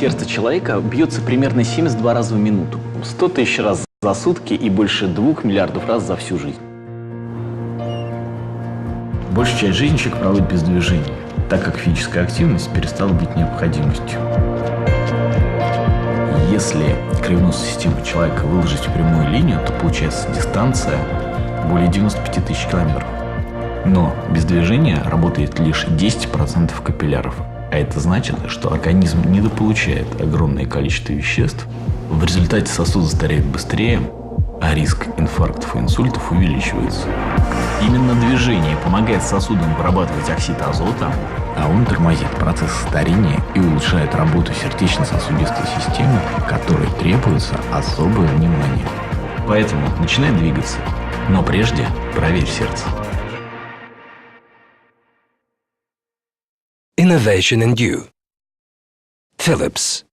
Сердце человека бьется примерно 72 раза в минуту, 100 тысяч раз за сутки и больше 2 миллиардов раз за всю жизнь. Большую часть жизни человек проводит без движения, так как физическая активность перестала быть необходимостью. Если кровеносную систему человека выложить в прямую линию, то получается дистанция более 95 тысяч километров. Но без движения работает лишь 10% капилляров. А это значит, что организм недополучает огромное количество веществ. В результате сосуды стареют быстрее, а риск инфарктов и инсультов увеличивается. Именно движение помогает сосудам вырабатывать оксид азота, а он тормозит процесс старения и улучшает работу сердечно-сосудистой системы, которой требуется особое внимание. Поэтому начинай двигаться, но прежде проверь сердце. Innovation in you. Philips.